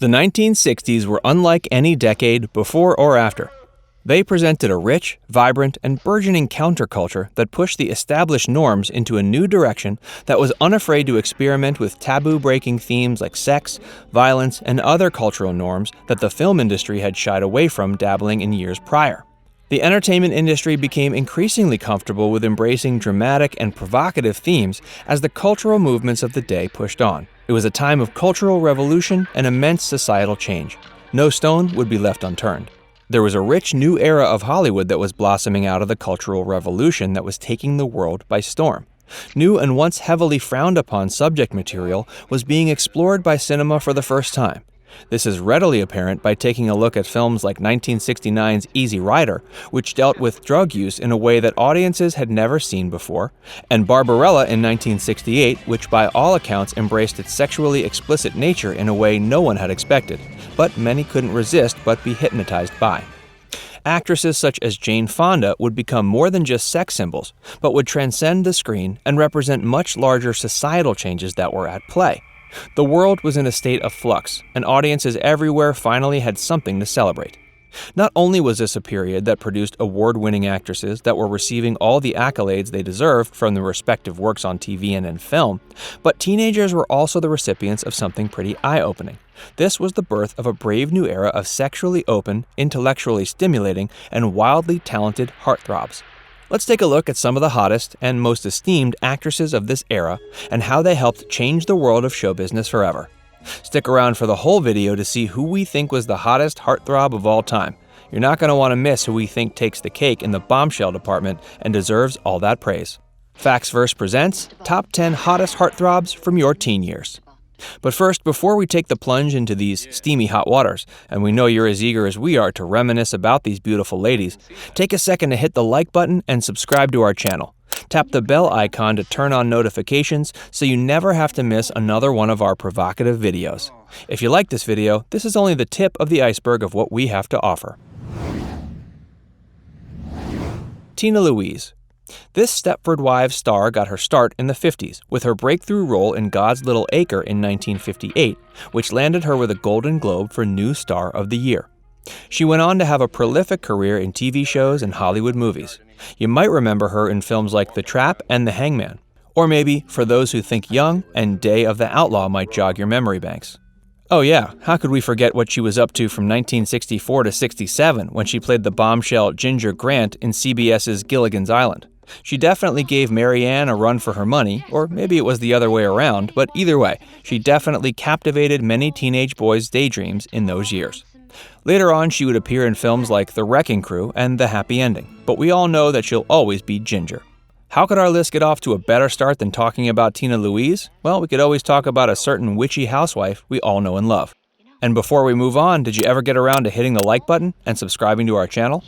The 1960s were unlike any decade before or after. They presented a rich, vibrant, and burgeoning counterculture that pushed the established norms into a new direction that was unafraid to experiment with taboo-breaking themes like sex, violence, and other cultural norms that the film industry had shied away from dabbling in years prior. The entertainment industry became increasingly comfortable with embracing dramatic and provocative themes as the cultural movements of the day pushed on. It was a time of cultural revolution and immense societal change. No stone would be left unturned. There was a rich new era of Hollywood that was blossoming out of the cultural revolution that was taking the world by storm. New and once heavily frowned upon subject material was being explored by cinema for the first time. This is readily apparent by taking a look at films like 1969's Easy Rider, which dealt with drug use in a way that audiences had never seen before, and Barbarella in 1968, which by all accounts embraced its sexually explicit nature in a way no one had expected, but many couldn't resist but be hypnotized by. Actresses such as Jane Fonda would become more than just sex symbols, but would transcend the screen and represent much larger societal changes that were at play. The world was in a state of flux, and audiences everywhere finally had something to celebrate. Not only was this a period that produced award-winning actresses that were receiving all the accolades they deserved from their respective works on TV and in film, but teenagers were also the recipients of something pretty eye-opening. This was the birth of a brave new era of sexually open, intellectually stimulating, and wildly talented heartthrobs. Let's take a look at some of the hottest and most esteemed actresses of this era and how they helped change the world of show business forever. Stick around for the whole video to see who we think was the hottest heartthrob of all time. You're not going to want to miss who we think takes the cake in the bombshell department and deserves all that praise. Factsverse presents Top 10 Hottest Heartthrobs from Your Teen Years. But first, before we take the plunge into these steamy hot waters, and we know you're as eager as we are to reminisce about these beautiful ladies, take a second to hit the like button and subscribe to our channel. Tap the bell icon to turn on notifications so you never have to miss another one of our provocative videos. If you like this video, this is only the tip of the iceberg of what we have to offer. Tina Louise. This Stepford Wives star got her start in the 50s with her breakthrough role in God's Little Acre in 1958, which landed her with a Golden Globe for New Star of the Year. She went on to have a prolific career in TV shows and Hollywood movies. You might remember her in films like The Trap and The Hangman. Or maybe, for those who think young, and Day of the Outlaw might jog your memory banks. Oh yeah, how could we forget what she was up to from 1964 to 67 when she played the bombshell Ginger Grant in CBS's Gilligan's Island. She definitely gave Mary Ann a run for her money, or maybe it was the other way around, but either way, she definitely captivated many teenage boys' daydreams in those years. Later on, she would appear in films like The Wrecking Crew and The Happy Ending, but we all know that she'll always be Ginger. How could our list get off to a better start than talking about Tina Louise? Well, we could always talk about a certain witchy housewife we all know and love. And before we move on, did you ever get around to hitting the like button and subscribing to our channel?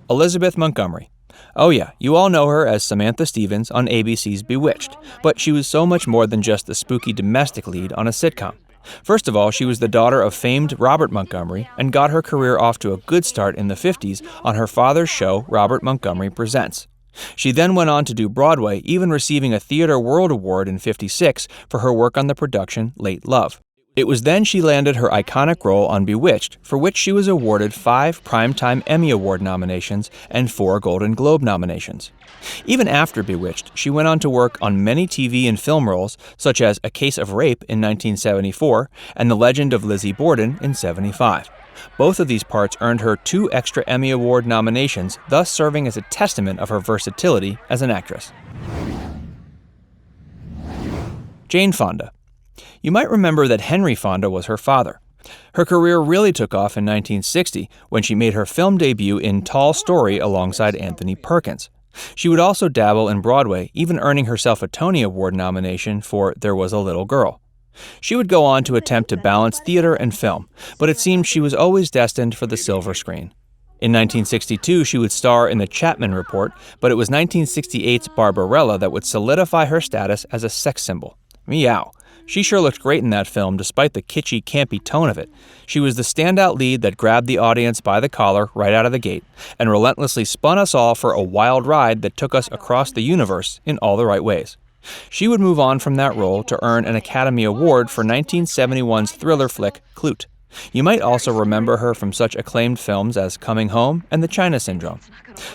Elizabeth Montgomery. Oh yeah, you all know her as Samantha Stevens on ABC's Bewitched, but she was so much more than just the spooky domestic lead on a sitcom. First of all, she was the daughter of famed Robert Montgomery and got her career off to a good start in the 50s on her father's show Robert Montgomery Presents. She then went on to do Broadway, even receiving a Theatre World Award in '56 for her work on the production Late Love. It was then she landed her iconic role on Bewitched, for which she was awarded 5 Primetime Emmy Award nominations and 4 Golden Globe nominations. Even after Bewitched, she went on to work on many TV and film roles, such as A Case of Rape in 1974 and The Legend of Lizzie Borden in '75. Both of these parts earned her 2 extra Emmy Award nominations, thus serving as a testament of her versatility as an actress. Jane Fonda. You might remember that Henry Fonda was her father. Her career really took off in 1960 when she made her film debut in Tall Story alongside Anthony Perkins. She would also dabble in Broadway, even earning herself a Tony Award nomination for There Was a Little Girl. She would go on to attempt to balance theater and film, but it seemed she was always destined for the silver screen. In 1962, she would star in The Chapman Report, but it was 1968's Barbarella that would solidify her status as a sex symbol. Meow. She sure looked great in that film despite the kitschy, campy tone of it. She was the standout lead that grabbed the audience by the collar right out of the gate and relentlessly spun us all for a wild ride that took us across the universe in all the right ways. She would move on from that role to earn an Academy Award for 1971's thriller flick Klute. You might also remember her from such acclaimed films as Coming Home and The China Syndrome.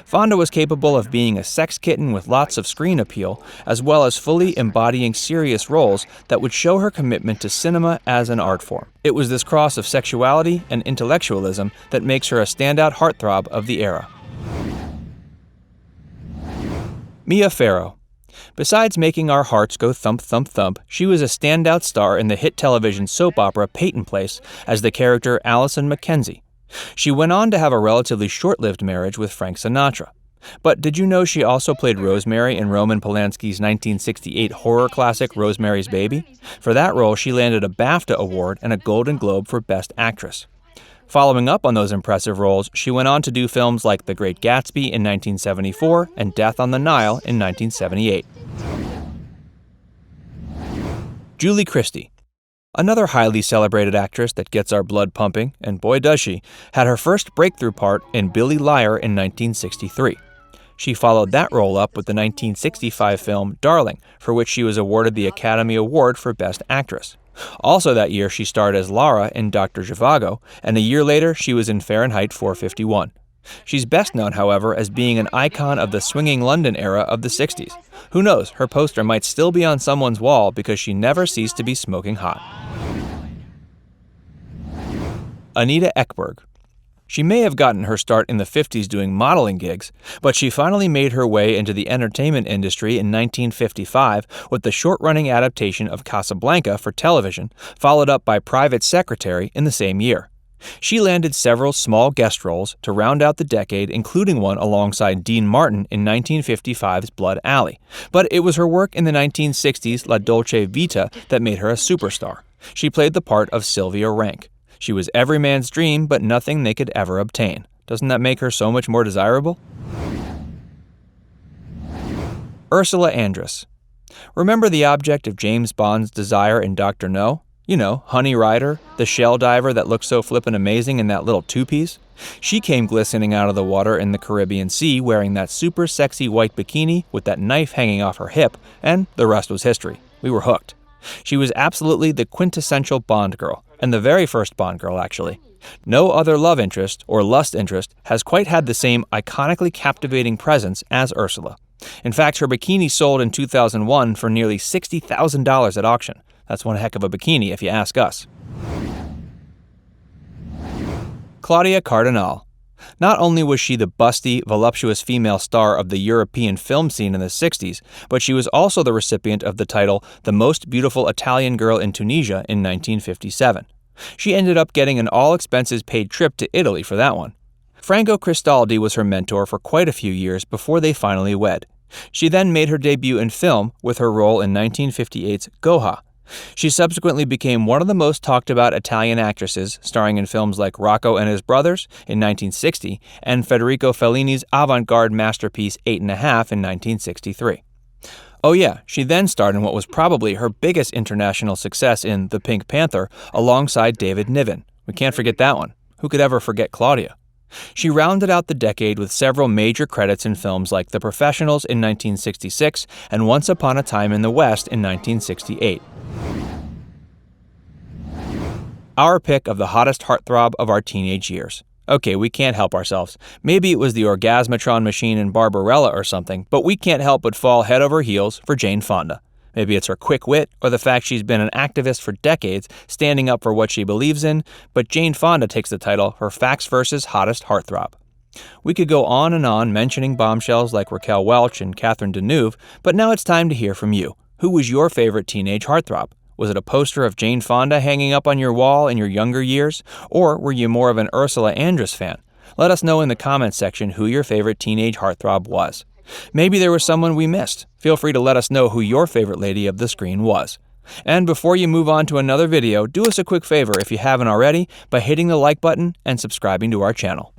Fonda was capable of being a sex kitten with lots of screen appeal, as well as fully embodying serious roles that would show her commitment to cinema as an art form. It was this cross of sexuality and intellectualism that makes her a standout heartthrob of the era. Mia Farrow. Besides making our hearts go thump, thump, thump, she was a standout star in the hit television soap opera Peyton Place as the character Allison Mackenzie. She went on to have a relatively short-lived marriage with Frank Sinatra. But did you know she also played Rosemary in Roman Polanski's 1968 horror classic Rosemary's Baby? For that role, she landed a BAFTA award and a Golden Globe for Best Actress. Following up on those impressive roles, she went on to do films like The Great Gatsby in 1974 and Death on the Nile in 1978. Julie Christie. Another highly celebrated actress that gets our blood pumping, and boy does she, had her first breakthrough part in Billy Liar in 1963. She followed that role up with the 1965 film Darling, for which she was awarded the Academy Award for Best Actress. Also that year, she starred as Lara in Dr. Zhivago, and a year later, she was in Fahrenheit 451. She's best known, however, as being an icon of the swinging London era of the 60s. Who knows, her poster might still be on someone's wall because she never ceased to be smoking hot. ANITA Ekberg. She may have gotten her start in the 50s doing modeling gigs, but she finally made her way into the entertainment industry in 1955 with the short-running adaptation of Casablanca for television, followed up by Private Secretary in the same year. She landed several small guest roles to round out the decade, including one alongside Dean Martin in 1955's Blood Alley. But it was her work in the 1960s La Dolce Vita that made her a superstar. She played the part of Sylvia Rank. She was every man's dream, but nothing they could ever obtain. Doesn't that make her so much more desirable? Ursula Andress. Remember the object of James Bond's desire in Dr. No? You know, Honey Rider, the shell diver that looked so flippin' amazing in that little two-piece? She came glistening out of the water in the Caribbean Sea wearing that super sexy white bikini with that knife hanging off her hip, and the rest was history. We were hooked. She was absolutely the quintessential Bond girl, and the very first Bond girl, actually. No other love interest, or lust interest, has quite had the same iconically captivating presence as Ursula. In fact, her bikini sold in 2001 for nearly $60,000 at auction. That's one heck of a bikini, if you ask us. CLAUDIA CARDINALE. Not only was she the busty, voluptuous female star of the European film scene in the 60s, but she was also the recipient of the title The Most Beautiful Italian Girl in Tunisia in 1957. She ended up getting an all-expenses-paid trip to Italy for that one. Franco Cristaldi was her mentor for quite a few years before they finally wed. She then made her debut in film with her role in 1958's Goja. She subsequently became one of the most talked about Italian actresses, starring in films like Rocco and His Brothers in 1960 and Federico Fellini's avant-garde masterpiece 8 1/2 in 1963. Oh yeah, she then starred in what was probably her biggest international success in The Pink Panther alongside David Niven. We can't forget that one. Who could ever forget Claudia? She rounded out the decade with several major credits in films like The Professionals in 1966 and Once Upon a Time in the West in 1968. Our pick of the hottest heartthrob of our teenage years. Okay, we can't help ourselves. Maybe it was the Orgasmatron machine in Barbarella or something, but we can't help but fall head over heels for Jane Fonda. Maybe it's her quick wit or the fact she's been an activist for decades, standing up for what she believes in, but Jane Fonda takes the title for Facts vs. Hottest Heartthrob. We could go on and on mentioning bombshells like Raquel Welch and Catherine Deneuve, but now it's time to hear from you. Who was your favorite teenage heartthrob? Was it a poster of Jane Fonda hanging up on your wall in your younger years? Or were you more of an Ursula Andress fan? Let us know in the comments section who your favorite teenage heartthrob was. Maybe there was someone we missed. Feel free to let us know who your favorite lady of the screen was. And before you move on to another video, do us a quick favor if you haven't already by hitting the like button and subscribing to our channel.